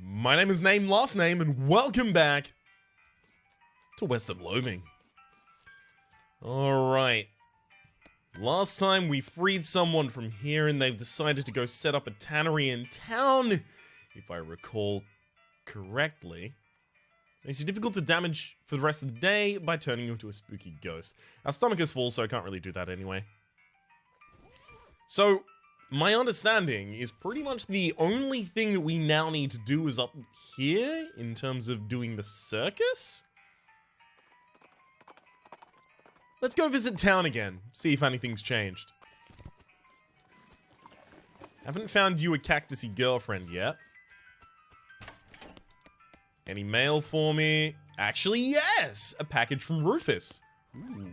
My name is Name Last Name, and welcome back to Western Loathing. Alright. Last time we freed someone from here and they've decided to go set up a tannery in town, if I recall correctly. Makes you difficult to damage for the rest of the day by turning you into a spooky ghost. Our stomach is full, so I can't really do that anyway. So, my understanding is pretty much the only thing that we now need to do is up here in terms of doing the circus. Let's go visit town again, see if anything's changed. Haven't found you a cactusy girlfriend yet. Any mail for me? Actually, yes! A package from Rufus. Ooh.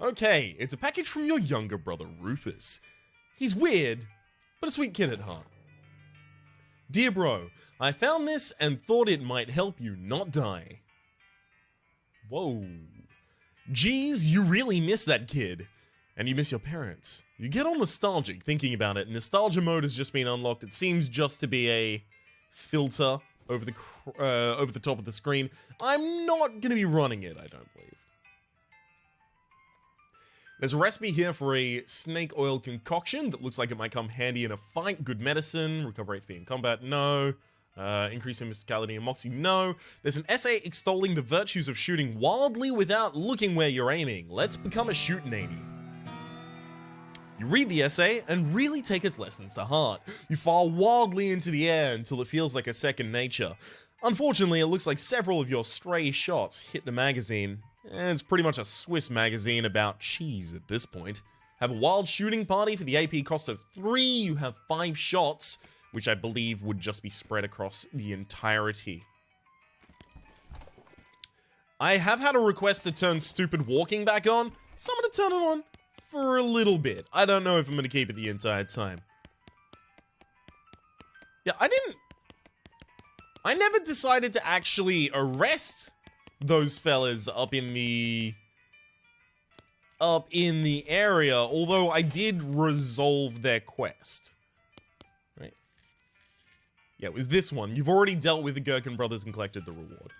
Okay, it's a package from your younger brother, Rufus. He's weird, but a sweet kid at heart. Dear bro, I found this and thought it might help you not die. Whoa. Geez, you really miss that kid. And you miss your parents. You get all nostalgic thinking about it. Nostalgia mode has just been unlocked. It seems just to be a filter over the top of the screen. I'm not going to be running it, I don't believe. There's a recipe here for a snake oil concoction that looks like it might come handy in a fight. Good medicine, recover HP in combat, no. Increase in mysticality and moxie, no. There's an essay extolling the virtues of shooting wildly without looking where you're aiming. Let's become a shootin' You read the essay and really take its lessons to heart. You fire wildly into the air until it feels like a second nature. Unfortunately, it looks like several of your stray shots hit the magazine. And it's pretty much a Swiss magazine about cheese at this point. Have a wild shooting party for the AP cost of 3. You have 5 shots, which I believe would just be spread across the entirety. I have had a request to turn stupid walking back on, so I'm going to turn it on for a little bit. I don't know if I'm going to keep it the entire time. Yeah, I never decided to actually arrest those fellas up in the area, although I did resolve their quest. Right? Yeah, it was this one. You've already dealt with the Gherkin brothers and collected the reward.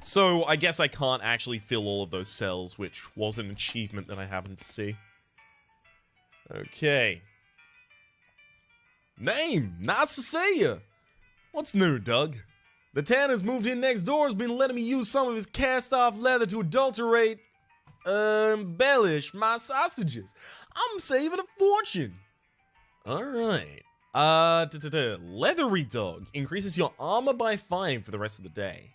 So I guess I can't actually fill all of those cells, which was an achievement that I happened to see. Okay. Name, nice to see you. What's new, Doug? The tanner's moved in next door has been letting me use some of his cast-off leather to adulterate, embellish my sausages. I'm saving a fortune. Alright. Leathery Dog increases your armor by 5 for the rest of the day.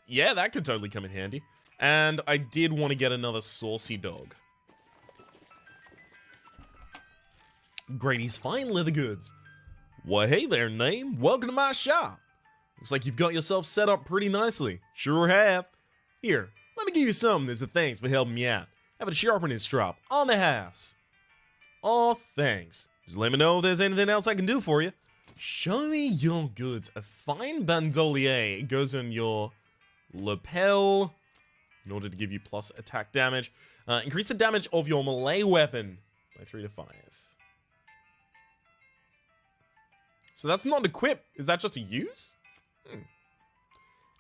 Yeah, that could totally come in handy. And I did want to get another Saucy Dog. Grady's Fine Leather Goods. Well, hey there, Name. Welcome to my shop. Looks like you've got yourself set up pretty nicely. Sure have. Here, let me give you something as a thanks for helping me out. Have a sharpening strop on the house. Aw, thanks. Just let me know if there's anything else I can do for you. Show me your goods. A fine bandolier. It goes on your lapel in order to give you plus attack damage. Increase the damage of your melee weapon by 3 to 5. So that's not equip. Is that just a use?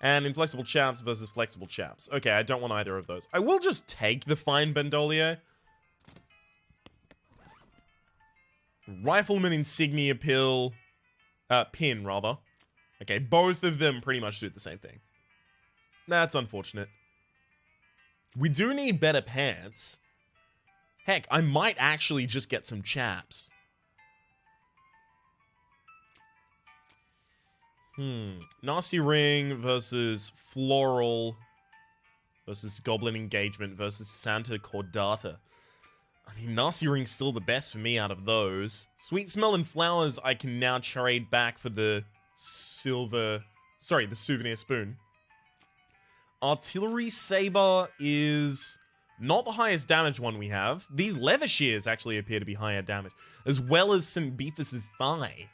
And inflexible chaps versus flexible chaps. Okay, I don't want either of those. I will just take the fine bandolier. Rifleman insignia pin, rather. Okay, both of them pretty much do the same thing. That's unfortunate. We do need better pants. Heck, I might actually just get some chaps. Nasty Ring versus Floral versus Goblin Engagement versus Santa Cordata. I mean, Nasty Ring's still the best for me out of those. Sweet Smelling Flowers I can now trade back for the the Souvenir Spoon. Artillery Saber is not the highest damage one we have. These leather shears actually appear to be higher damage, as well as St. Beefus's Thigh.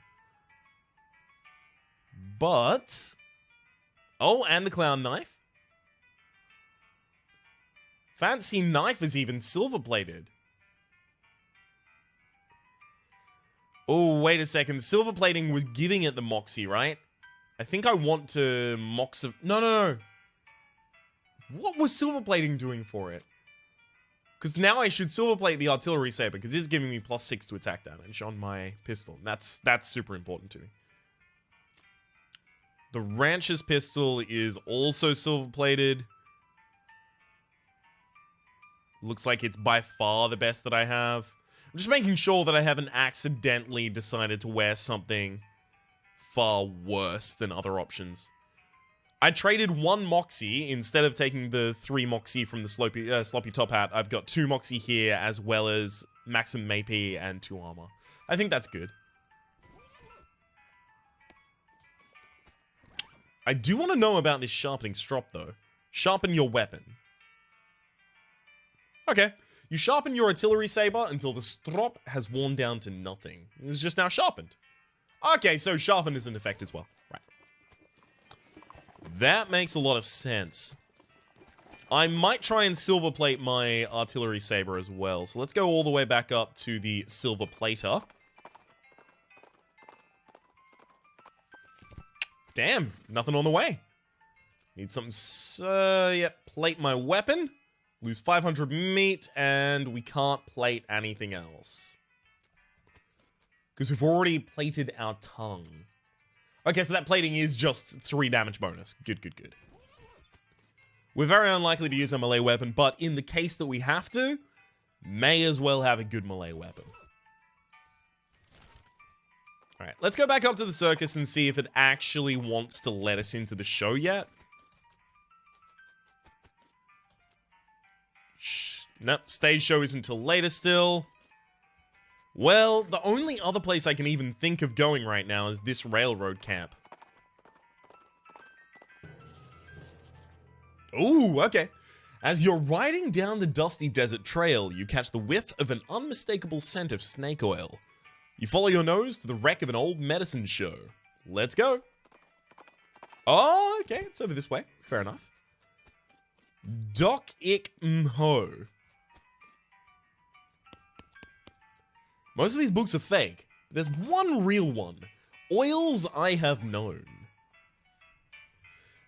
But... oh, and the Clown Knife. Fancy Knife is even silver-plated. Oh, wait a second. Silver plating was giving it the Moxie, right? I think I want to Mox... No. What was silver plating doing for it? Because now I should silver plate the artillery saber, because it's giving me +6 to attack damage on my pistol. That's super important to me. The Rancher's pistol is also silver plated. Looks like it's by far the best that I have. I'm just making sure that I haven't accidentally decided to wear something far worse than other options. I traded 1 Moxie instead of taking the 3 Moxie from the Sloppy Top Hat. I've got 2 Moxie here, as well as Maxim Maype and 2 armor. I think that's good. I do want to know about this sharpening strop, though. Sharpen your weapon. Okay. You sharpen your artillery saber until the strop has worn down to nothing. It's just now sharpened. Okay, so sharpen is an effect as well. Right. That makes a lot of sense. I might try and silver plate my artillery saber as well. So let's go all the way back up to the silver plater. Damn, nothing on the way. Need something, yep, plate my weapon. Lose 500 meat, and we can't plate anything else. Because we've already plated our tongue. Okay, so that plating is just 3 damage bonus. Good. We're very unlikely to use a melee weapon, but in the case that we have to, may as well have a good melee weapon. Alright, let's go back up to the circus and see if it actually wants to let us into the show yet. Nope, stage show isn't until later still. Well, the only other place I can even think of going right now is this railroad camp. Ooh, okay. As you're riding down the dusty desert trail, you catch the whiff of an unmistakable scent of snake oil. You follow your nose to the wreck of an old medicine show. Let's go. Oh, okay, it's over this way. Fair enough. Doc Ik Mho. Most of these books are fake. There's one real one. Oils I Have Known.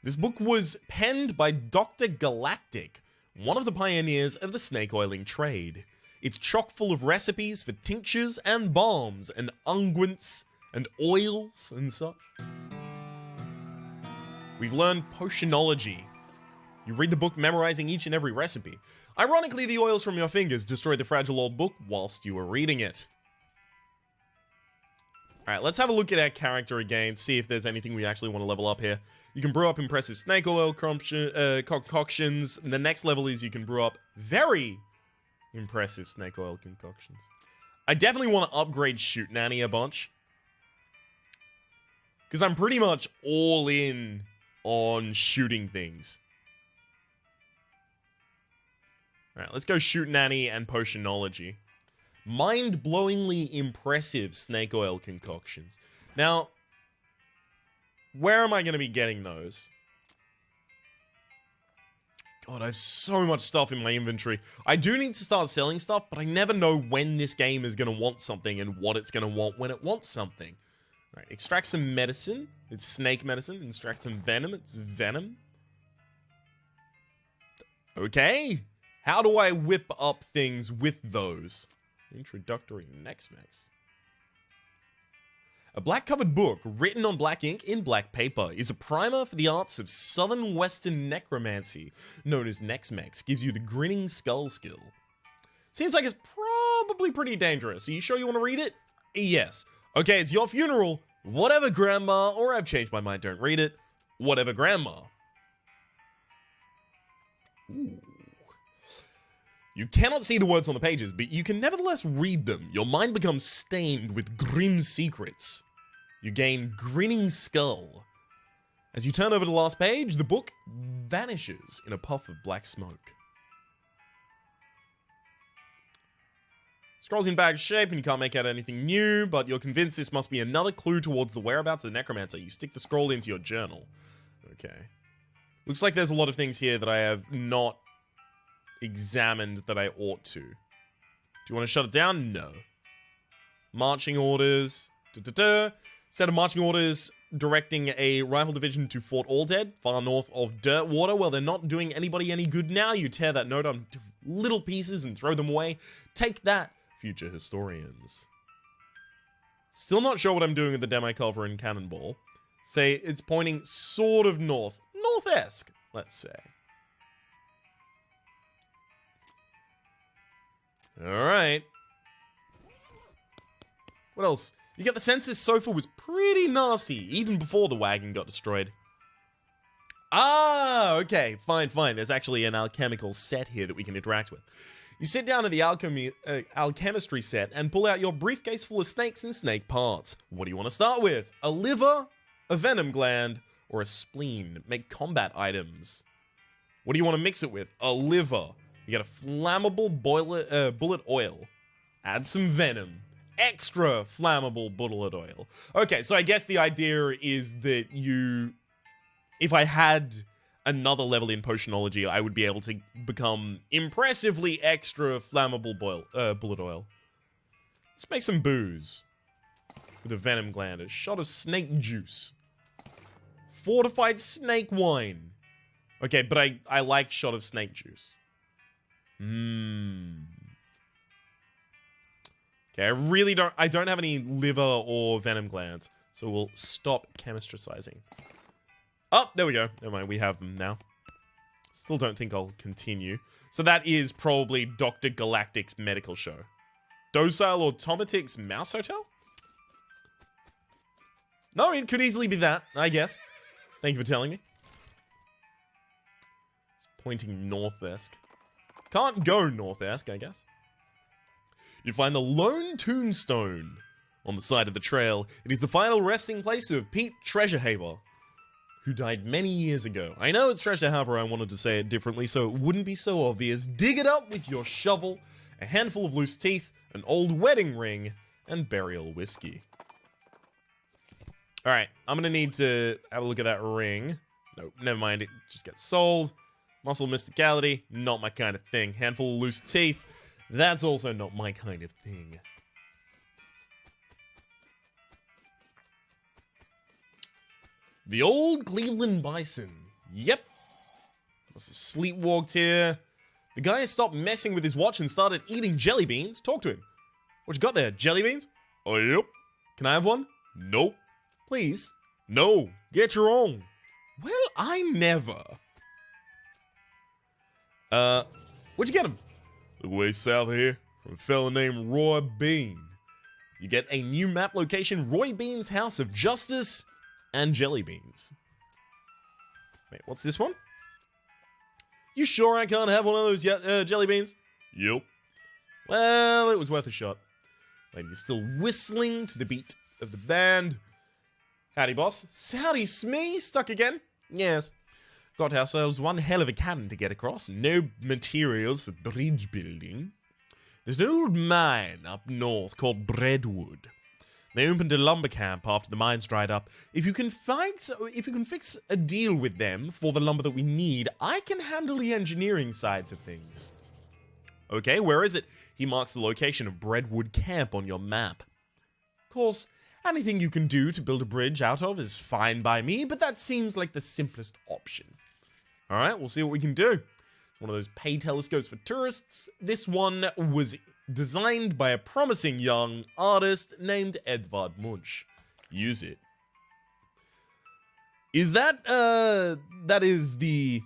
This book was penned by Dr. Galactic, one of the pioneers of the snake oiling trade. It's chock full of recipes for tinctures and balms and unguents and oils and such. We've learned potionology. You read the book memorizing each and every recipe. Ironically, the oils from your fingers destroyed the fragile old book whilst you were reading it. Alright, let's have a look at our character again, see if there's anything we actually want to level up here. You can brew up impressive snake oil concoctions. The next level is you can brew up very impressive snake oil concoctions. I definitely want to upgrade Shoot Nanny a bunch. Because I'm pretty much all in on shooting things. Alright, let's go Shoot Nanny and Potionology. Mind-blowingly impressive snake oil concoctions. Now, where am I going to be getting those? God, I have so much stuff in my inventory. I do need to start selling stuff, but I never know when this game is going to want something and what it's going to want when it wants something. All right, extract some medicine. It's snake medicine. Extract some venom. It's venom. Okay. How do I whip up things with those? Introductory Nexmex. A black-covered book written on black ink in black paper is a primer for the arts of southern western necromancy, known as Nexmex. Gives you the grinning skull skill. Seems like it's probably pretty dangerous. Are you sure you want to read it? Yes. Okay, it's your funeral. Whatever, Grandma. Or I've changed my mind, don't read it. Whatever, Grandma. Ooh. You cannot see the words on the pages, but you can nevertheless read them. Your mind becomes stained with grim secrets. You gain Grinning Skull. As you turn over to the last page, the book vanishes in a puff of black smoke. Scroll's in bad shape and you can't make out anything new, but you're convinced this must be another clue towards the whereabouts of the necromancer. You stick the scroll into your journal. Okay. Looks like there's a lot of things here that I have not examined that I ought to. Do you want to shut it down? No. Marching orders. Set of marching orders directing a rifle division to Fort Aldead, far north of Dirtwater. Well, they're not doing anybody any good now. You tear that note on little pieces and throw them away. Take that, future historians. Still not sure what I'm doing with the Demi-Culver and Cannonball. Say it's pointing sort of north. North-esque, let's say. Alright. What else? You get the sense this sofa was pretty nasty, even before the wagon got destroyed. Ah, okay, fine. There's actually an alchemical set here that we can interact with. You sit down at the alchemistry set and pull out your briefcase full of snakes and snake parts. What do you want to start with? A liver, a venom gland, or a spleen? Make combat items. What do you want to mix it with? A liver. You get a flammable bullet oil. Add some venom. Extra flammable bullet oil. Okay, so I guess the idea is that if I had another level in Potionology, I would be able to become impressively extra flammable bullet oil. Let's make some booze. With a venom gland, a shot of snake juice. Fortified snake wine. Okay, but I like shot of snake juice. Okay, I don't have any liver or venom glands, so we'll stop chemistricizing. Oh, there we go. Never mind, we have them now. Still don't think I'll continue. So that is probably Dr. Galactic's medical show. Docile Automatic's Mouse Hotel? No, it could easily be that, I guess. Thank you for telling me. It's pointing north-esque. Can't go north-esque, I guess. You find the Lone Tombstone on the side of the trail. It is the final resting place of Pete Treasurehaver, who died many years ago. I know it's Treasurehaver, I wanted to say it differently so it wouldn't be so obvious. Dig it up with your shovel, a handful of loose teeth, an old wedding ring, and burial whiskey. Alright, I'm gonna need to have a look at that ring. Nope, never mind, it just gets sold. Muscle mysticality, not my kind of thing. Handful of loose teeth, that's also not my kind of thing. The old Cleveland Bison. Yep. Must have sleepwalked here. The guy has stopped messing with his watch and started eating jelly beans. Talk to him. What you got there? Jelly beans? Oh, yep. Can I have one? Nope. Please? No. Get your own. Well, I never. Where'd you get him? Look way south here. From a fella named Roy Bean. You get a new map location, Roy Bean's House of Justice and Jelly Beans. Wait, what's this one? You sure I can't have one of those jelly beans? Yep. Well, it was worth a shot. Lady's still whistling to the beat of the band. Howdy, boss. Howdy, Smee. Stuck again? Yes. Got ourselves one hell of a cannon to get across. No materials for bridge building. There's an old mine up north called Breadwood. They opened a lumber camp after the mines dried up. If you can fix a deal with them for the lumber that we need, I can handle the engineering sides of things. Okay, where is it? He marks the location of Breadwood Camp on your map. Of course, anything you can do to build a bridge out of is fine by me, but that seems like the simplest option. Alright, we'll see what we can do. It's one of those pay telescopes for tourists. This one was designed by a promising young artist named Edvard Munch. Use it. Is that, that is the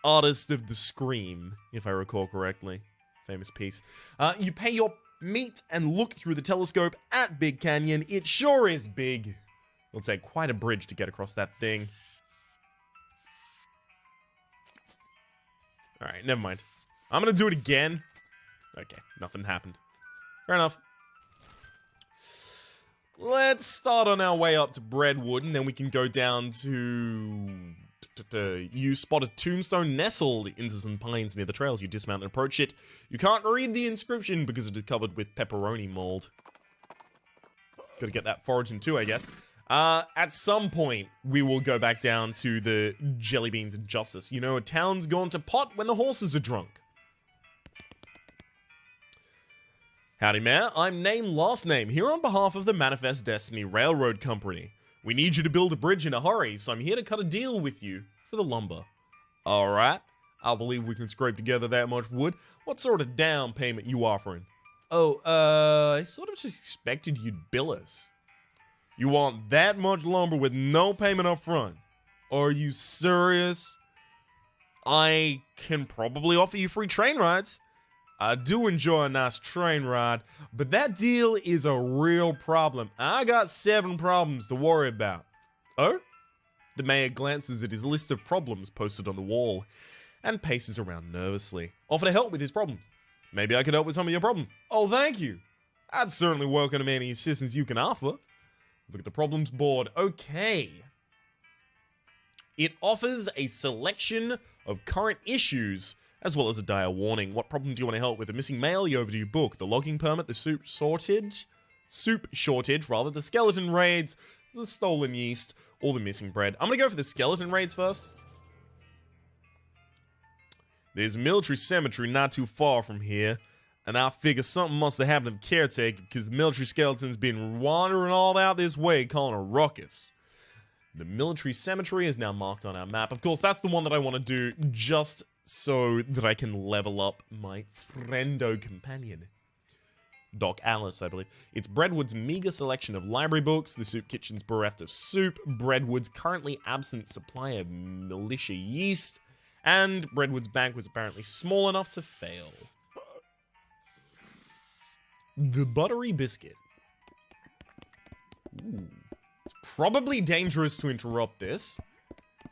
artist of the Scream, if I recall correctly. Famous piece. You pay your meet and look through the telescope at Big Canyon. It sure is big. It'll take quite a bridge to get across that thing. Alright, never mind. I'm gonna do it again. Okay, nothing happened. Fair enough. Let's start on our way up to Breadwood, and then we can go down to... You spot a tombstone nestled into some pines near the trails. You dismount and approach it. You can't read the inscription because it is covered with pepperoni mold. Gotta get that foraging too, I guess. At some point, we will go back down to the Jelly Beans of Justice. You know, a town's gone to pot when the horses are drunk. Howdy, Mayor. I'm Name Last Name, here on behalf of the Manifest Destiny Railroad Company. We need you to build a bridge in a hurry, so I'm here to cut a deal with you for the lumber. Alright, I believe we can scrape together that much wood. What sort of down payment you offering? Oh, I sort of just expected you'd bill us. You want that much lumber with no payment up front? Are you serious? I can probably offer you free train rides. I do enjoy a nice train ride, but that deal is a real problem. I got 7 problems to worry about. Oh? The mayor glances at his list of problems posted on the wall and paces around nervously. Offer to help with his problems. Maybe I could help with some of your problems. Oh, thank you. I'd certainly welcome any assistance you can offer. Look at the problems board. Okay. It offers a selection of current issues as well as a dire warning. What problem do you want to help with? The missing mail, the overdue book, the logging permit, the soup shortage, the skeleton raids, the stolen yeast, or the missing bread. I'm gonna go for the skeleton raids first. There's a military cemetery not too far from here, and I figure something must have happened to the caretaker because the military skeleton's been wandering all out this way calling a ruckus. The military cemetery is now marked on our map. Of course, that's the one that I want to do just so that I can level up my friendo companion. Doc Alice, I believe. It's Breadwood's meager selection of library books, the soup kitchen's bereft of soup, Breadwood's currently absent supply of militia yeast, and Breadwood's bank was apparently small enough to fail. The buttery biscuit. Ooh. It's probably dangerous to interrupt this,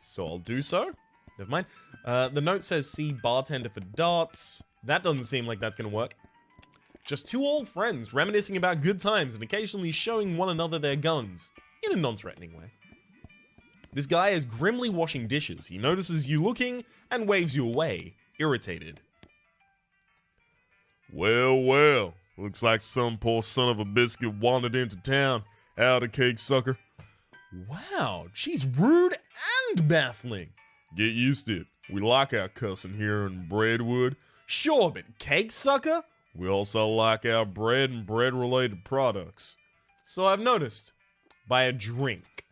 so I'll do so. Never mind. The note says, see bartender for darts. That doesn't seem like that's gonna work. Just 2 old friends reminiscing about good times and occasionally showing one another their guns in a non-threatening way. This guy is grimly washing dishes. He notices you looking and waves you away, irritated. Well, looks like some poor son of a biscuit wandered into town. Howdy, cake sucker. Wow, she's rude and baffling. Get used to it. We like our cussing here in Breadwood. Sure, but cake sucker? We also like our bread and bread-related products. So I've noticed. Buy a drink.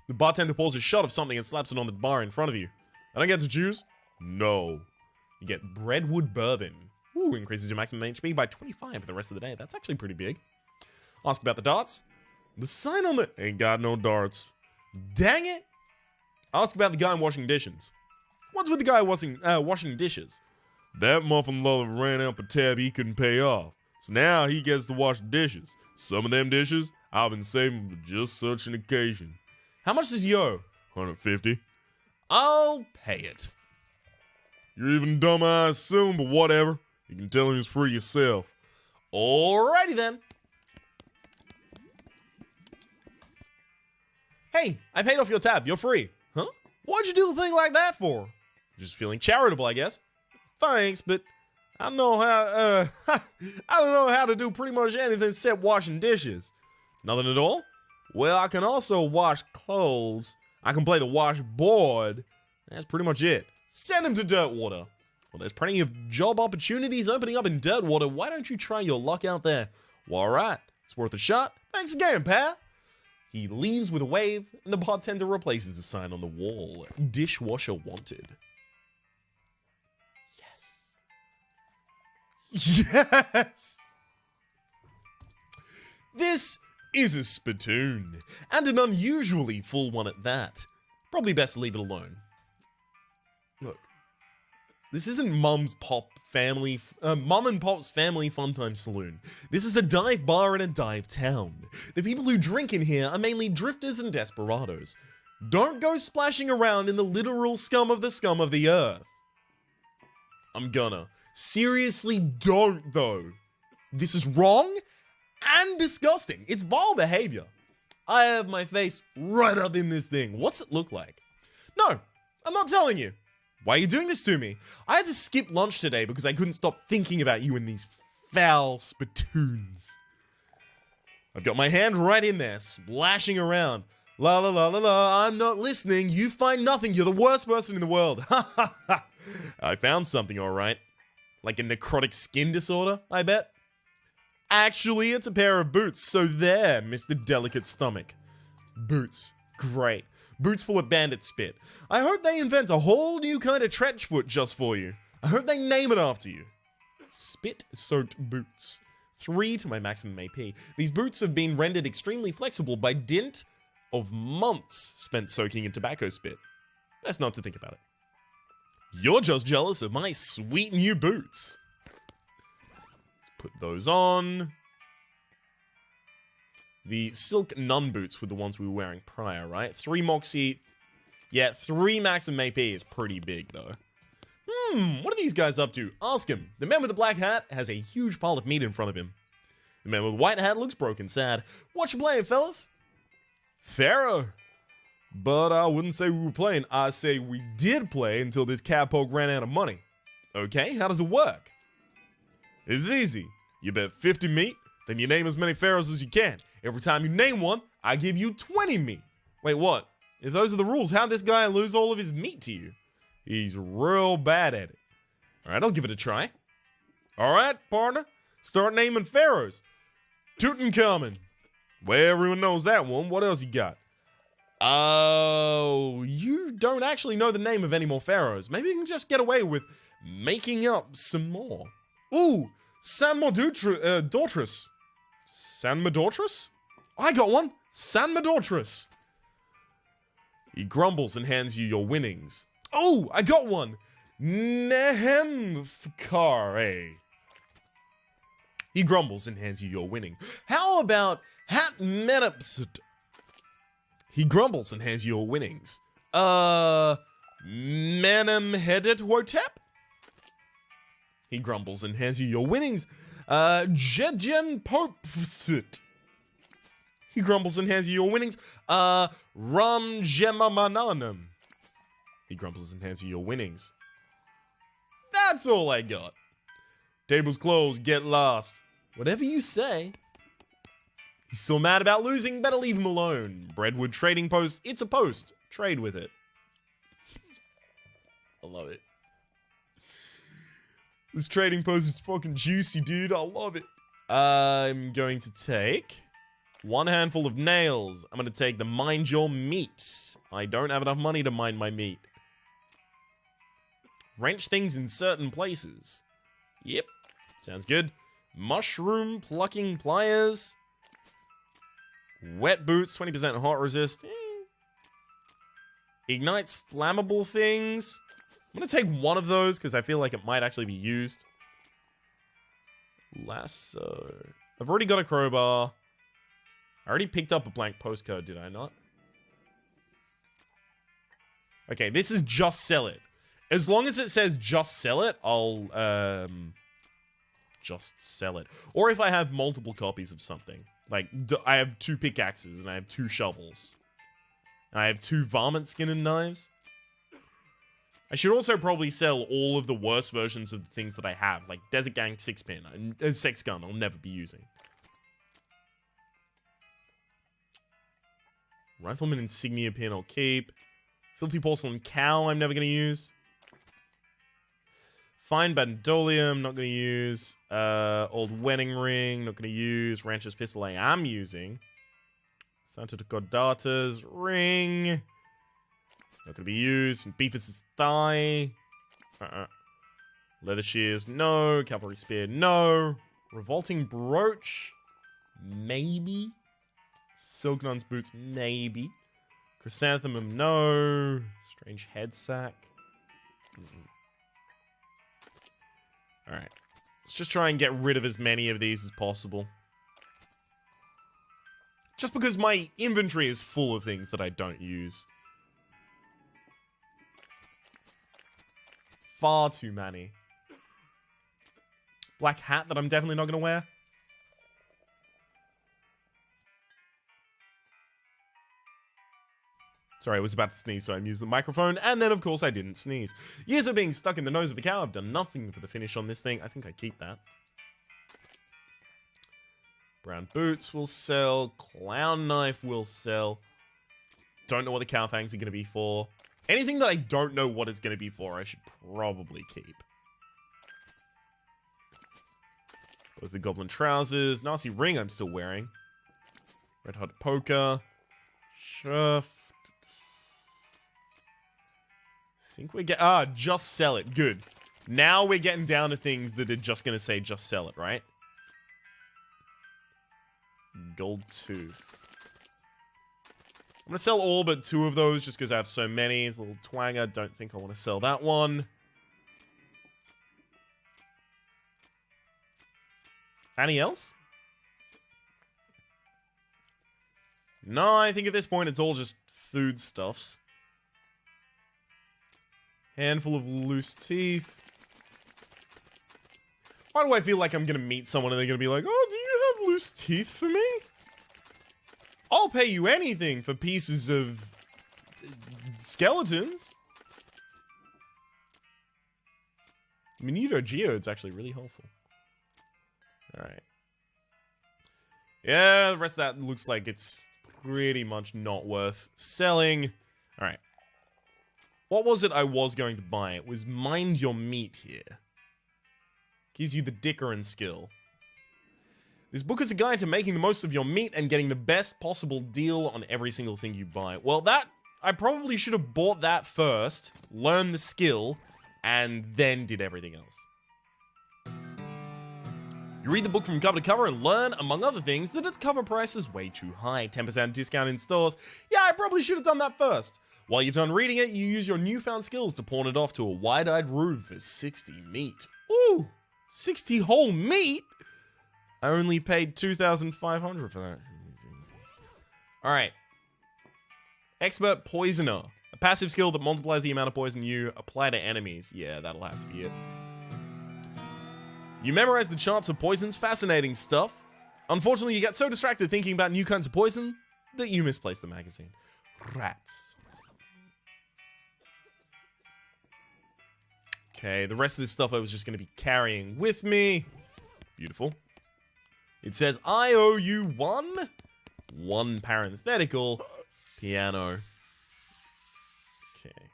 The bartender pours a shot of something and slaps it on the bar in front of you. I don't get to choose? No. You get Breadwood bourbon. Ooh, increases your maximum HP by 25 for the rest of the day. That's actually pretty big. Ask about the darts. The sign on the... Ain't got no darts. Dang it! Ask about the guy washing dishes. What's with the guy washing dishes? That muffin lover ran up a tab he couldn't pay off. So now he gets to wash dishes. Some of them dishes, I've been saving for just such an occasion. How much does he owe? 150. I'll pay it. You're even dumber, I assume, but whatever. You can tell him it's free yourself. Alrighty then. Hey, I paid off your tab. You're free. Huh? Why'd you do the thing like that for? Just feeling charitable, I guess. Thanks, but I don't know how, I don't know how to do pretty much anything except washing dishes. Nothing at all? Well, I can also wash clothes. I can play the washboard. That's pretty much it. Send him to Dirtwater. Well, there's plenty of job opportunities opening up in Dirtwater. Why don't you try your luck out there? Well, alright. It's worth a shot. Thanks again, pal. He leaves with a wave, and the bartender replaces the sign on the wall. Dishwasher wanted. Yes! This is a spittoon, and an unusually full one at that. Probably best to leave it alone. Look, this isn't Mum and Pop's Family Fun Time Saloon. This is a dive bar in a dive town. The people who drink in here are mainly drifters and desperados. Don't go splashing around in the literal scum of the earth. I'm gonna. Seriously, don't though. This is wrong and disgusting. It's vile behavior. I have my face right up in this thing. What's it look like? No, I'm not telling you. Why are you doing this to me? I had to skip lunch today because I couldn't stop thinking about you and these foul spittoons. I've got my hand right in there, splashing around. La la la la la, I'm not listening. You find nothing. You're the worst person in the world. Ha ha ha. I found something, alright. Like a necrotic skin disorder, I bet. Actually, it's a pair of boots. So there, Mr. Delicate Stomach. Boots. Great. Boots full of bandit spit. I hope they invent a whole new kind of trench foot just for you. I hope they name it after you. Spit-soaked boots. 3 to my maximum AP. These boots have been rendered extremely flexible by dint of months spent soaking in tobacco spit. That's not to think about it. You're just jealous of my sweet new boots. Let's put those on. The silk nun boots were the ones we were wearing prior, right? 3 Moxie. Yeah, 3 maximum AP is pretty big, though. What are these guys up to? Ask him. The man with the black hat has a huge pile of meat in front of him. The man with the white hat looks broken sad. What you playing, fellas? Pharaoh. But I wouldn't say we were playing. I say we did play until this cowpoke ran out of money. Okay, how does it work? It's easy. You bet 50 meat, then you name as many pharaohs as you can. Every time you name one, I give you 20 meat. Wait, what? If those are the rules, how'd this guy lose all of his meat to you? He's real bad at it. Alright, I'll give it a try. Alright, partner. Start naming pharaohs. Tutankhamun. Well, everyone knows that one. What else you got? Oh, you don't actually know the name of any more pharaohs. Maybe you can just get away with making up some more. Ooh, Sanmodotris. Sanmodotris? I got one. Sanmodotris. He grumbles and hands you your winnings. Oh, I got one. Nehemfkare. He grumbles and hands you your winning. How about Hatmenepsut? He grumbles and hands you your winnings. Menemhedetwotep? He grumbles and hands you your winnings. Jedjen Popsut. He grumbles and hands you your winnings. Ramjemamananam. He grumbles and hands you your winnings. That's all I got. Tables closed, get lost. Whatever you say. He's still mad about losing, better leave him alone. Breadwood trading post, it's a post. Trade with it. I love it. This trading post is fucking juicy, dude. I love it. I'm going to take 1 handful of nails. I'm going to take the mind your meat. I don't have enough money to mind my meat. Wrench things in certain places. Yep. Sounds good. Mushroom plucking pliers. Wet boots, 20% hot resist. Ignites flammable things. I'm going to take one of those because I feel like it might actually be used. Lasso. I've already got a crowbar. I already picked up a blank postcode, did I not? Okay, this is just sell it. As long as it says just sell it, I'll just sell it. Or if I have multiple copies of something. Like, I have 2 pickaxes and I have 2 shovels. And I have 2 varmint skin and knives. I should also probably sell all of the worst versions of the things that I have. Like Desert Gang 6-pin and a 6-gun I'll never be using. Rifleman insignia pin I'll keep. Filthy porcelain cow I'm never going to use. Fine bandolium, not going to use. Old wedding ring, not going to use. Rancher's pistol I am using. Santa de Godata's ring. Not going to be used. And Beefus' thigh. Leather shears, no. Cavalry spear, no. Revolting brooch, maybe. Silk Nun's boots, maybe. Chrysanthemum, no. Strange head sack. Alright. Let's just try and get rid of as many of these as possible. Just because my inventory is full of things that I don't use. Far too many. Black hat that I'm definitely not going to wear. Sorry, I was about to sneeze, so I used the microphone, and then, of course, I didn't sneeze. Years of being stuck in the nose of a cow, I've done nothing for the finish on this thing. I think I keep that. Brown boots will sell. Clown knife will sell. Don't know what the cow fangs are going to be for. Anything that I don't know what it's going to be for, I should probably keep. Both the goblin trousers. Nasty ring I'm still wearing. Red hot poker. Shirt. I think we get... just sell it. Good. Now we're getting down to things that are just going to say just sell it, right? Gold tooth. I'm going to sell all but 2 of those just because I have so many. It's a little twanger. Don't think I want to sell that one. Any else? No, I think at this point it's all just foodstuffs. Handful of loose teeth. Why do I feel like I'm gonna meet someone and they're gonna be like, oh, do you have loose teeth for me? I'll pay you anything for pieces of skeletons. Menudo Geode's actually really helpful. Alright. Yeah, the rest of that looks like it's pretty much not worth selling. Alright. What was it I was going to buy? It was Mind Your Meat here. Gives you the Dickerin skill. This book is a guide to making the most of your meat and getting the best possible deal on every single thing you buy. Well, that... I probably should have bought that first, learned the skill, and then did everything else. You read the book from cover to cover and learn, among other things, that its cover price is way too high. 10% discount in stores. Yeah, I probably should have done that first. While you're done reading it, you use your newfound skills to pawn it off to a wide-eyed rube for 60 meat. Ooh, 60 whole meat? I only paid 2,500 for that. Alright. Expert Poisoner. A passive skill that multiplies the amount of poison you apply to enemies. Yeah, that'll have to be it. You memorize the charts of poisons. Fascinating stuff. Unfortunately, you get so distracted thinking about new kinds of poison that you misplace the magazine. Rats. Okay, the rest of this stuff I was just going to be carrying with me. Beautiful. It says, I owe you one parenthetical piano. Okay.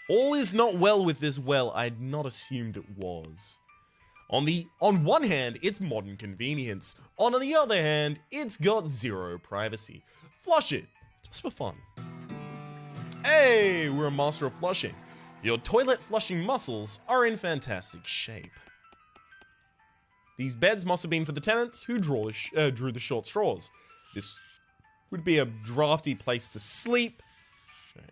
All is not well with this well. I'd not assumed it was. On one hand, it's modern convenience. On the other hand, it's got zero privacy. Flush it, just for fun. Hey, we're a master of flushing. Your toilet flushing muscles are in fantastic shape. These beds must have been for the tenants who drew the short straws. This would be a drafty place to sleep. Right.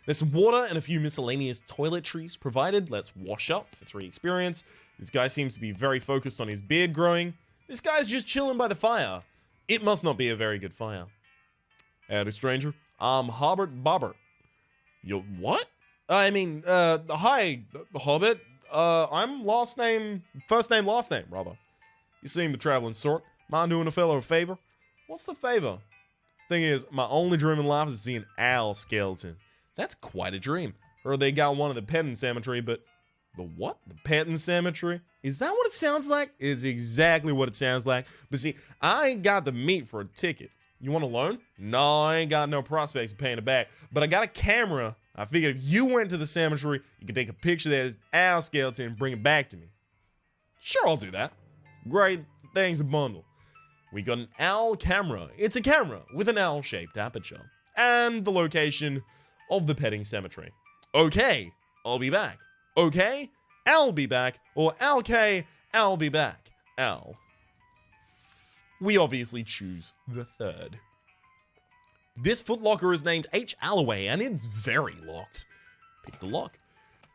There's some water and a few miscellaneous toiletries provided. Let's wash up for 3 experience. This guy seems to be very focused on his beard growing. This guy's just chilling by the fire. It must not be a very good fire. Howdy, stranger. I'm Hobbit Bobbert. You what? Hi, Hobbit. I'm first name, last name, rather. You seem the traveling sort. Mind doing a fellow a favor? What's the favor? Thing is, my only dream in life is to see an owl skeleton. That's quite a dream. Heard they got one at the petting cemetery, but... The what? The petting cemetery? Is that what it sounds like? It's exactly what it sounds like. But see, I ain't got the meat for a ticket. You want a loan? No, I ain't got no prospects of paying it back. But I got a camera. I figured if you went to the cemetery, you could take a picture of that owl skeleton and bring it back to me. Sure, I'll do that. Great, thanks a bundle. We got an owl camera. It's a camera with an owl-shaped aperture. And the location of the petting cemetery. Okay, I'll be back. Okay, I'll be back. Or okay, I'll be back. Al. We obviously choose the third. This footlocker is named H. Alloway, and it's very locked. Pick the lock.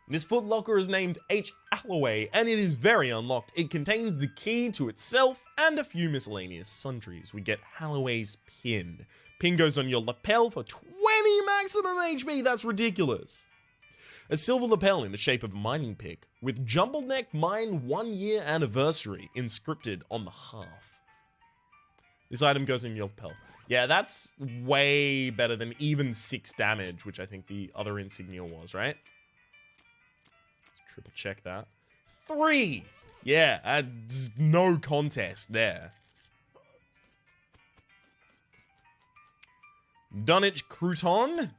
This footlocker is named H. Alloway, and it is very unlocked. It contains the key to itself and a few miscellaneous sundries. We get Halloway's pin. Pin goes on your lapel for 20 maximum HP. That's ridiculous. A silver lapel in the shape of a mining pick, with Jumbleneck Mine 1 year anniversary inscripted on the half. This item goes in your lapel. Yeah, that's way better than even 6 damage, which I think the other insignia was, right? Let's triple check that. 3! Yeah, no contest there. Dunwich Crouton.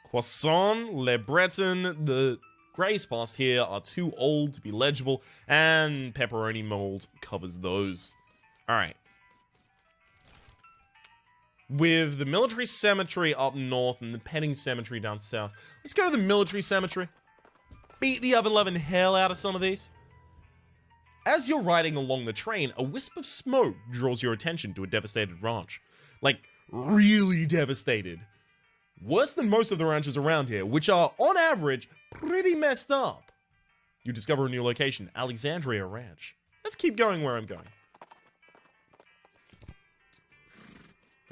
Croissant, Le Breton, the graves past here are too old to be legible, and pepperoni mold covers those. Alright. With the military cemetery up north and the petting cemetery down south, let's go to the military cemetery. Beat the ever-loving hell out of some of these. As you're riding along the train, a wisp of smoke draws your attention to a devastated ranch. Like, really devastated. Worse than most of the ranches around here, which are, on average, pretty messed up. You discover a new location, Alexandria Ranch. Let's keep going where I'm going.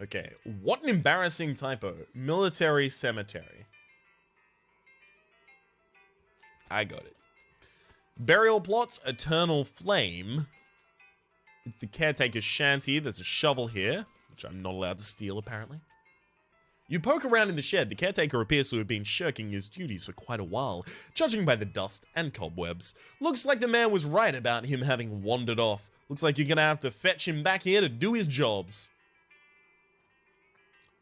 Okay, what an embarrassing typo. Military cemetery. I got it. Burial plots, Eternal Flame. It's the caretaker's shanty. There's a shovel here, which I'm not allowed to steal, apparently. You poke around in the shed. The caretaker appears to have been shirking his duties for quite a while, judging by the dust and cobwebs. Looks like the man was right about him having wandered off. Looks like you're gonna have to fetch him back here to do his jobs.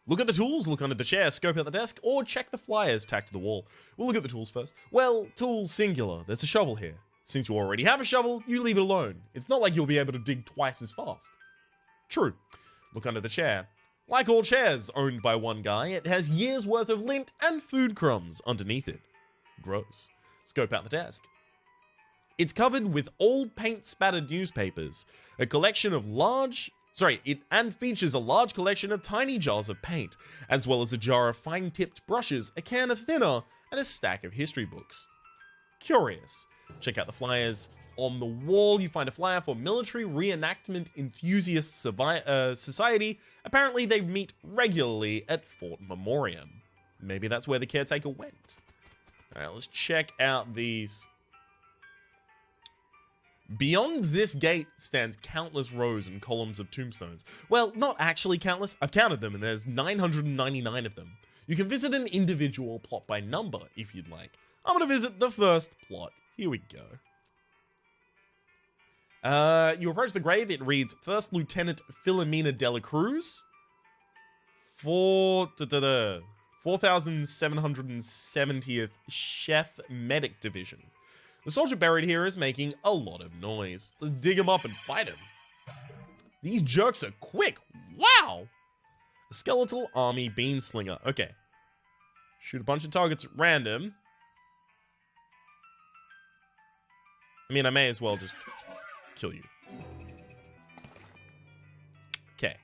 Look at the tools, look under the chair, scope out the desk, or check the flyers tacked to the wall. We'll look at the tools first. Well, tool singular. There's a shovel here. Since you already have a shovel, you leave it alone. It's not like you'll be able to dig twice as fast. True. Look under the chair. Like all chairs owned by one guy, it has years' worth of lint and food crumbs underneath it. Gross. Scope out the desk. It's covered with old paint-spattered newspapers, a collection of and features a large collection of tiny jars of paint, as well as a jar of fine-tipped brushes, a can of thinner, and a stack of history books. Curious. Check out the flyers. On the wall, you find a flyer for Military Reenactment Enthusiast Society. Apparently, they meet regularly at Fort Memoriam. Maybe that's where the caretaker went. Alright, let's check out these. Beyond this gate stands countless rows and columns of tombstones. Well, not actually countless. I've counted them, and there's 999 of them. You can visit an individual plot by number if you'd like. I'm gonna visit the first plot. Here we go. You approach the grave. It reads First Lieutenant Philomena Dela Cruz. 4,770th Chef Medic Division. The soldier buried here is making a lot of noise. Let's dig him up and fight him. These jerks are quick. Wow! A skeletal army bean slinger. Okay. Shoot a bunch of targets at random. I mean, I may as well just kill you. Okay.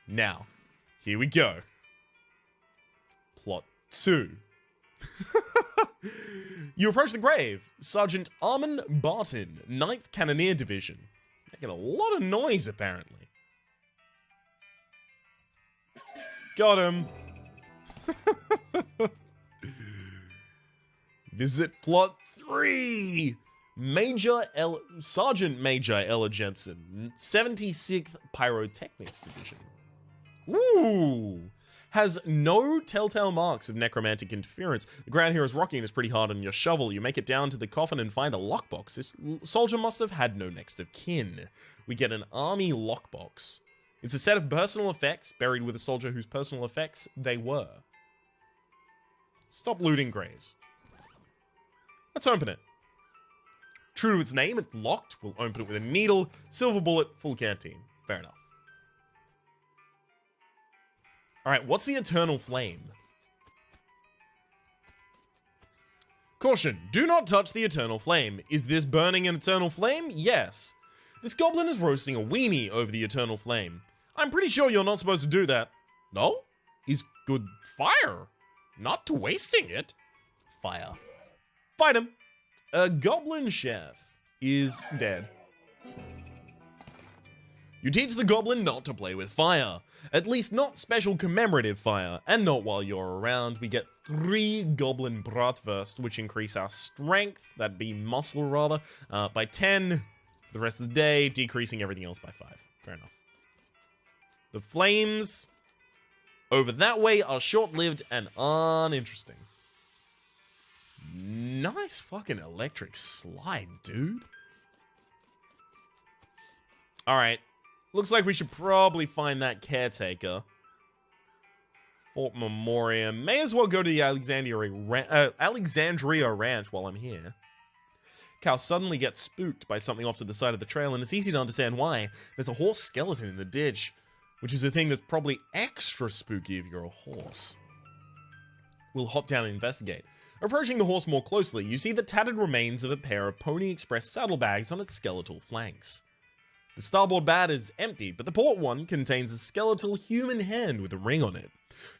Now, here we go. Plot 2. You approach the grave. Sergeant Armin Barton, 9th Cannoneer Division. Making a lot of noise, apparently. Got him. Visit plot 3. Sergeant Major Ella Jensen, 76th Pyrotechnics Division. Ooh. Has no telltale marks of necromantic interference. The ground here is rocky and is pretty hard on your shovel. You make it down to the coffin and find a lockbox. This soldier must have had no next of kin. We get an army lockbox. It's a set of personal effects buried with a soldier whose personal effects they were. Stop looting graves. Let's open it. True to its name, it's locked. We'll open it with a needle, silver bullet, full canteen. Fair enough. Alright, what's the Eternal Flame? Caution, do not touch the Eternal Flame. Is this burning an Eternal Flame? Yes. This goblin is roasting a weenie over the Eternal Flame. I'm pretty sure you're not supposed to do that. No? Is good fire. Not to wasting it. Fire. Fight him. A goblin chef is dead. You teach the goblin not to play with fire. At least not special commemorative fire, and not while you're around. We get 3 goblin bratwurst, which increase our strength, that'd be muscle rather, by 10 for the rest of the day, decreasing everything else by 5. Fair enough. The flames over that way are short-lived and uninteresting. Nice fucking electric slide, dude. Alright. Looks like we should probably find that caretaker. Fort Memoria. May as well go to the Alexandria Ranch while I'm here. Cal suddenly gets spooked by something off to the side of the trail, and it's easy to understand why. There's a horse skeleton in the ditch, which is a thing that's probably extra spooky if you're a horse. We'll hop down and investigate. Approaching the horse more closely, you see the tattered remains of a pair of Pony Express saddlebags on its skeletal flanks. The starboard bag is empty, but the port one contains a skeletal human hand with a ring on it.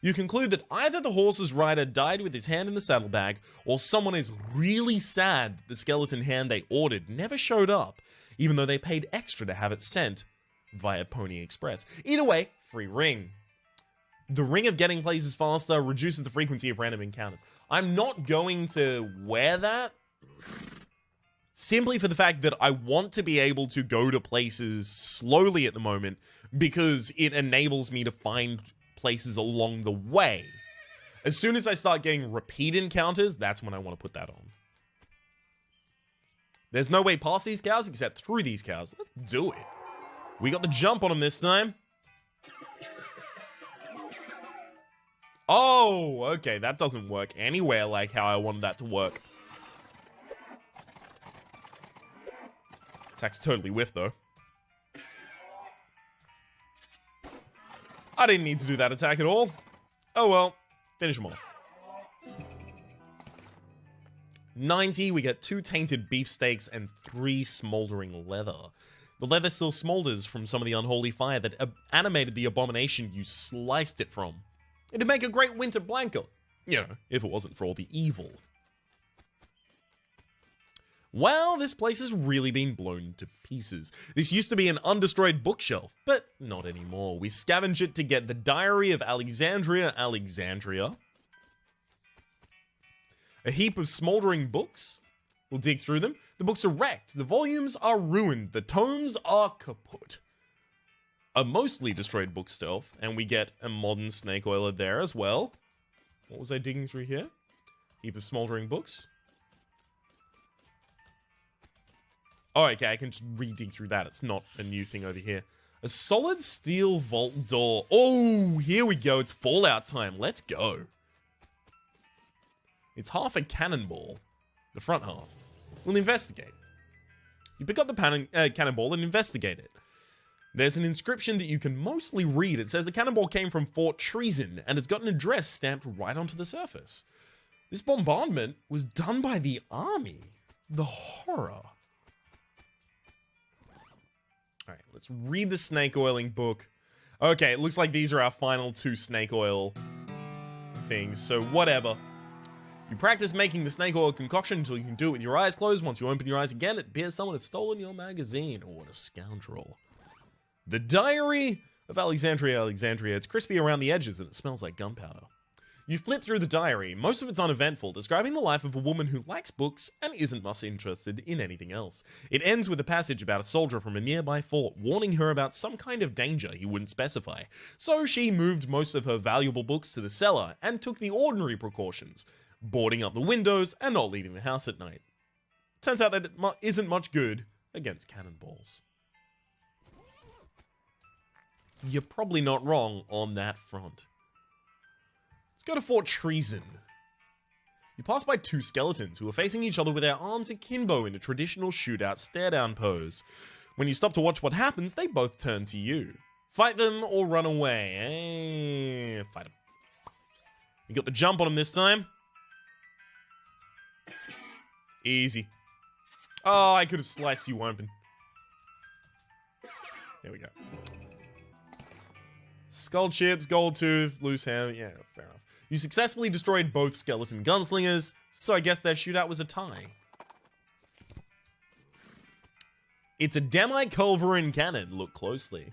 You conclude that either the horse's rider died with his hand in the saddlebag, or someone is really sad that the skeleton hand they ordered never showed up, even though they paid extra to have it sent via Pony Express. Either way, free ring. The ring of getting places faster reduces the frequency of random encounters. I'm not going to wear that, simply for the fact that I want to be able to go to places slowly at the moment, because it enables me to find places along the way. As soon as I start getting repeat encounters, that's when I want to put that on. There's no way past these cows except through these cows. Let's do it. We got the jump on them this time. Oh, okay, that doesn't work anywhere like how I wanted that to work. Attack's totally whiffed, though. I didn't need to do that attack at all. Oh well, finish him off. 90, we get 2 tainted beefsteaks and 3 smoldering leather. The leather still smolders from some of the unholy fire that animated the abomination you sliced it from. It'd make a great winter blanket, you know, if it wasn't for all the evil. Well, this place has really been blown to pieces. This used to be an undestroyed bookshelf, but not anymore. We scavenged it to get the Diary of Alexandria, a heap of smoldering books. We'll dig through them. The books are wrecked. The volumes are ruined. The tomes are kaput. A mostly destroyed bookshelf, and we get a modern snake oiler there as well. What was I digging through here? Heap of smoldering books. Oh, okay, I can just re-dig through that. It's not a new thing over here. A solid steel vault door. Oh, here we go. It's Fallout time. Let's go. It's half a cannonball. The front half. We'll investigate. You pick up the cannonball and investigate it. There's an inscription that you can mostly read. It says the cannonball came from Fort Treason, and it's got an address stamped right onto the surface. This bombardment was done by the army. The horror. Alright, let's read the snake oiling book. Okay, it looks like these are our final 2 snake oil things, so whatever. You practice making the snake oil concoction until you can do it with your eyes closed. Once you open your eyes again, it appears someone has stolen your magazine. Oh, what a scoundrel. The Diary of Alexandria. It's crispy around the edges and it smells like gunpowder. You flip through the diary. Most of it's uneventful, describing the life of a woman who likes books and isn't much interested in anything else. It ends with a passage about a soldier from a nearby fort warning her about some kind of danger he wouldn't specify. So she moved most of her valuable books to the cellar and took the ordinary precautions, boarding up the windows and not leaving the house at night. Turns out that it isn't much good against cannonballs. You're probably not wrong on that front. Let's go to Fort Treason. You pass by 2 skeletons who are facing each other with their arms akimbo in a traditional shootout stare-down pose. When you stop to watch what happens, they both turn to you. Fight them or run away. Fight them. You got the jump on them this time. Easy. Oh, I could have sliced you open. There we go. Skull chips, gold tooth, loose hand. Yeah, fair enough. You successfully destroyed both skeleton gunslingers, so I guess their shootout was a tie. It's a Demi-Culverin cannon. Look closely.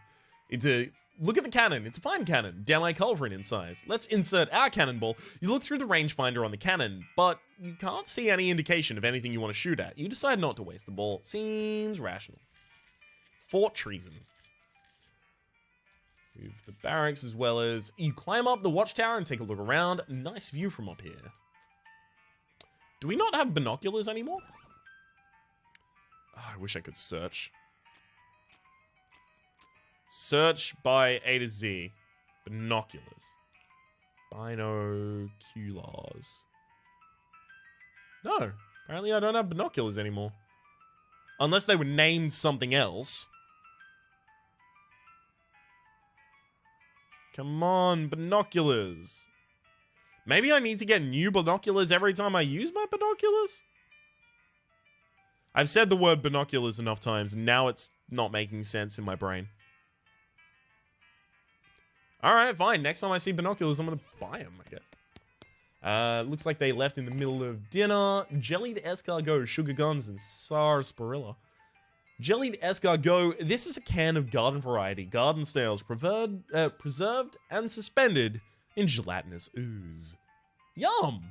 Look at the cannon. It's a fine cannon. Demi-Culverin in size. Let's insert our cannonball. You look through the rangefinder on the cannon, but you can't see any indication of anything you want to shoot at. You decide not to waste the ball. Seems rational. Fort Treason. Move the barracks as well as... You climb up the watchtower and take a look around. Nice view from up here. Do we not have binoculars anymore? Oh, I wish I could search. Search by A to Z. Binoculars. Binoculars. No, apparently I don't have binoculars anymore. Unless they were named something else. Come on, binoculars. Maybe I need to get new binoculars every time I use my binoculars? I've said the word binoculars enough times, and now it's not making sense in my brain. Alright, fine. Next time I see binoculars, I'm gonna buy them, I guess. Looks like they left in the middle of dinner. Jellied escargot, sugar guns, and sarsaparilla. Jellied escargot. This is a can of garden variety. Garden snails preserved and suspended in gelatinous ooze. Yum!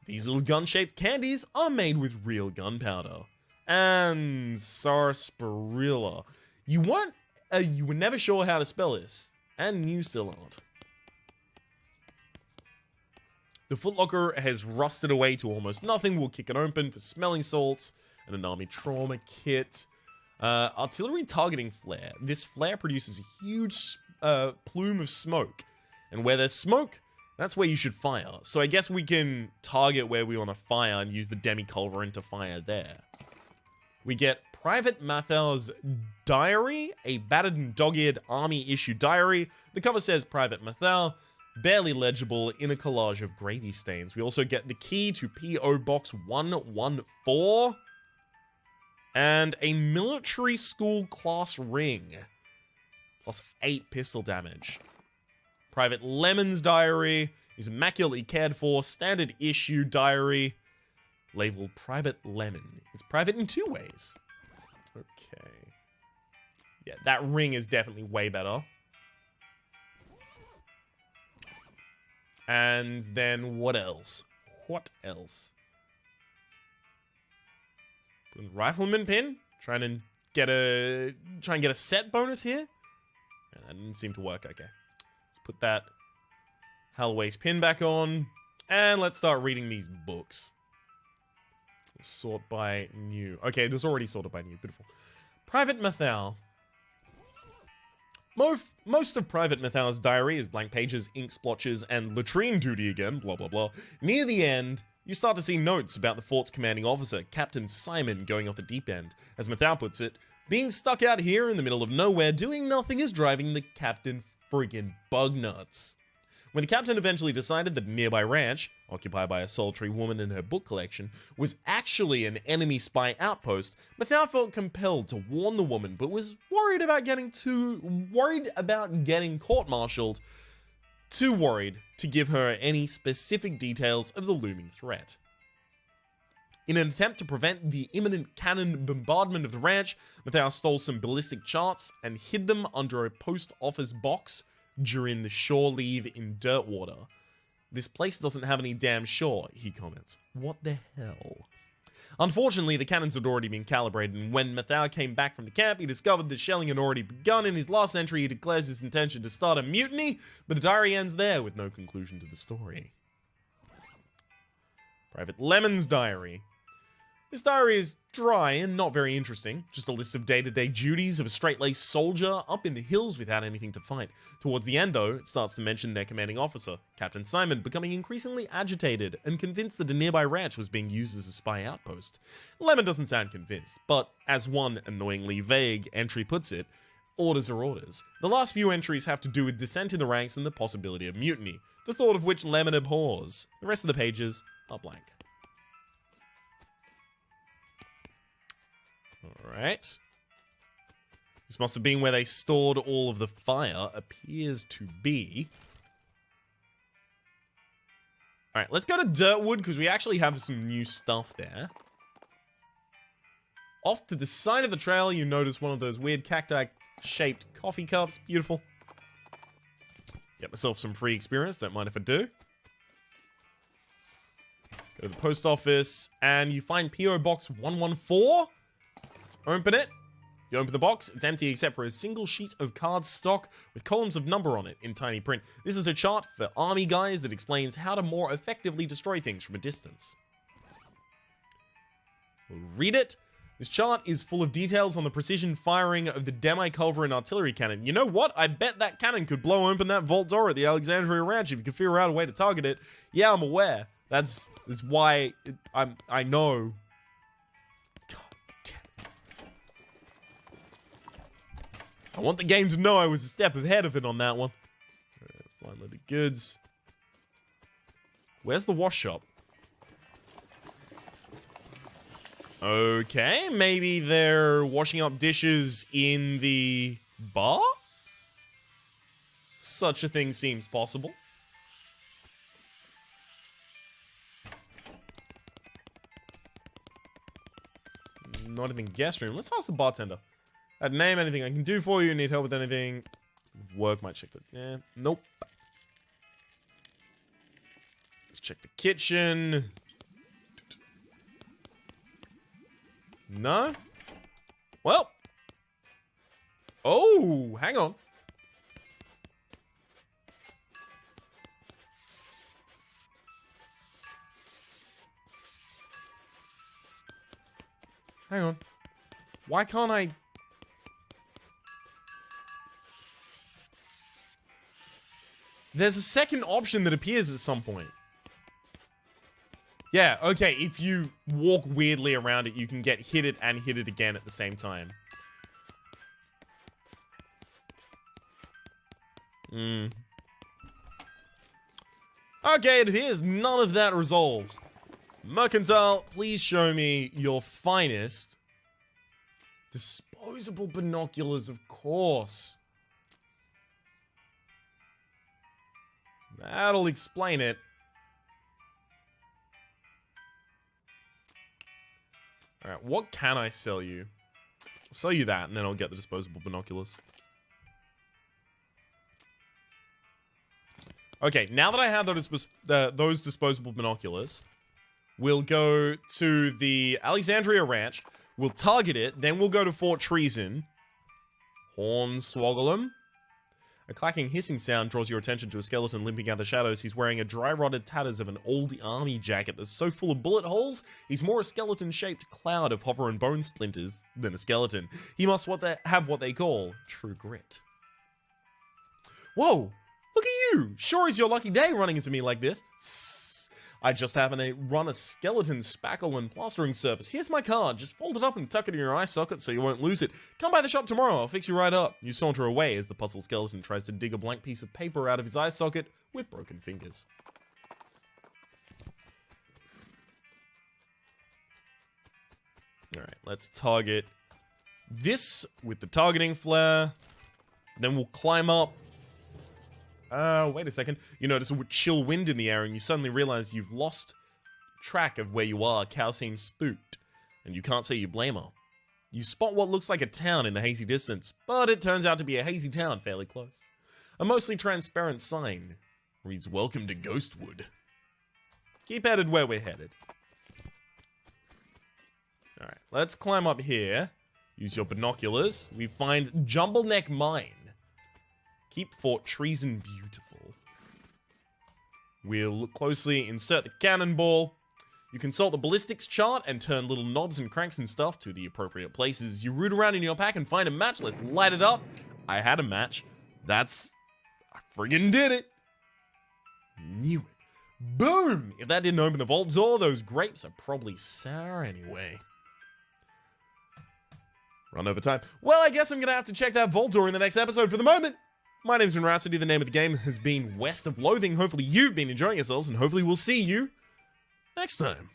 These little gun-shaped candies are made with real gunpowder. And sarsaparilla. You were never sure how to spell this. And you still aren't. The Footlocker has rusted away to almost nothing. We'll kick it open for smelling salts and an army trauma kit. Artillery targeting flare. This flare produces a huge plume of smoke. And where there's smoke, that's where you should fire. So I guess we can target where we want to fire and use the demi-culverin to fire there. We get Private Mathal's diary, a battered and dog-eared army-issue diary. The cover says Private Mathal, barely legible in a collage of gravy stains. We also get the key to P.O. Box 114 and a military school class ring, plus 8 pistol damage. Private Lemon's diary is immaculately cared for, standard issue diary, labeled Private Lemon. It's private in 2 ways. Okay. Yeah, that ring is definitely way better. And then what else? What else? Rifleman pin? Try and get a set bonus here? Yeah, that didn't seem to work. Okay. Let's put that Halloway's pin back on. And let's start reading these books. Sort by new. Okay, there's already sorted by new. Beautiful. Private Mathal. Most of Private Mathal's diary is blank pages, ink splotches, and latrine duty again, blah blah blah. Near the end, you start to see notes about the fort's commanding officer, Captain Simon, going off the deep end. As Mathal puts it, being stuck out here in the middle of nowhere doing nothing is driving the captain friggin' bug nuts. When the captain eventually decided that a nearby ranch, occupied by a solitary woman and her book collection, was actually an enemy spy outpost, Mathal felt compelled to warn the woman, but was worried about getting court-martialed, too worried to give her any specific details of the looming threat. In an attempt to prevent the imminent cannon bombardment of the ranch, Mathal stole some ballistic charts and hid them under a post office box during the shore leave in Dirtwater. This place doesn't have any damn shore, he comments. What the hell? Unfortunately, the cannons had already been calibrated, and when Mathal came back from the camp, he discovered the shelling had already begun. In his last entry, he declares his intention to start a mutiny, but the diary ends there with no conclusion to the story. Private Lemon's diary. This diary is dry and not very interesting, just a list of day-to-day duties of a straight-laced soldier up in the hills without anything to fight. Towards the end, though, it starts to mention their commanding officer, Captain Simon, becoming increasingly agitated and convinced that a nearby ranch was being used as a spy outpost. Lemon doesn't sound convinced, but as one annoyingly vague entry puts it, orders are orders. The last few entries have to do with dissent in the ranks and the possibility of mutiny, the thought of which Lemon abhors. The rest of the pages are blank. Alright. This must have been where they stored all of the fire. Appears to be. Alright, let's go to Dirtwood, because we actually have some new stuff there. Off to the side of the trail, you notice one of those weird cacti-shaped coffee cups. Beautiful. Get myself some free experience. Don't mind if I do. Go to the post office, and you find P.O. Box 114. Open it. You open the box, it's empty except for a single sheet of card stock with columns of number on it in tiny print. This is a chart for army guys that explains how to more effectively destroy things from a distance. We'll read it. This chart is full of details on the precision firing of the Demi-Culverin artillery cannon. You know what? I bet that cannon could blow open that vault door at the Alexandria Ranch if you could figure out a way to target it. Yeah, I'm aware. That's why I know. God damn it. I want the game to know I was a step ahead of it on that one. Fine leather goods. Where's the wash shop? Okay, maybe they're washing up dishes in the bar? Such a thing seems possible. Not even guest room. Let's ask the bartender. Name anything I can do for you. Need help with anything? Work might check the... Yeah, nope. Let's check the kitchen. No? Well. Oh, hang on. Hang on. Why can't I... There's a second option that appears at some point. Yeah, okay, if you walk weirdly around it, you can get hit it and hit it again at the same time. Okay, it appears none of that resolves. Mercantile, please show me your finest. Disposable binoculars, of course. That'll explain it. Alright, what can I sell you? I'll sell you that, and then I'll get the disposable binoculars. Okay, now that I have those disposable binoculars, we'll go to the Alexandria Ranch, we'll target it, then we'll go to Fort Treason. Hornswoggle. A clacking hissing sound draws your attention to a skeleton limping out the shadows. He's wearing a dry-rotted tatters of an old army jacket that's so full of bullet holes, he's more a skeleton-shaped cloud of hover and bone splinters than a skeleton. He must have what they call true grit. Whoa! Look at you! Sure is your lucky day running into me like this. I just happen to run a skeleton spackle and plastering service. Here's my card. Just fold it up and tuck it in your eye socket so you won't lose it. Come by the shop tomorrow. I'll fix you right up. You saunter away as the puzzle skeleton tries to dig a blank piece of paper out of his eye socket with broken fingers. Alright, let's target this with the targeting flare. Then we'll climb up. Wait a second. You notice a chill wind in the air and you suddenly realize you've lost track of where you are. Cow seems spooked, and you can't say you blame her. You spot what looks like a town in the hazy distance, but it turns out to be a hazy town fairly close. A mostly transparent sign reads, "Welcome to Ghostwood." Keep headed where we're headed. Alright, let's climb up here. Use your binoculars. We find Jumbleneck Mine. Keep Fort Treason beautiful. We'll look closely, insert the cannonball. You consult the ballistics chart and turn little knobs and cranks and stuff to the appropriate places. You root around in your pack and find a match. Let's light it up. I had a match. I friggin' did it. Knew it. Boom! If that didn't open the vault door, those grapes are probably sour anyway. Run over time. Well, I guess I'm gonna have to check that vault door in the next episode. For the moment, my name's been Rhapsody. The name of the game has been West of Loathing. Hopefully you've been enjoying yourselves, and hopefully we'll see you next time.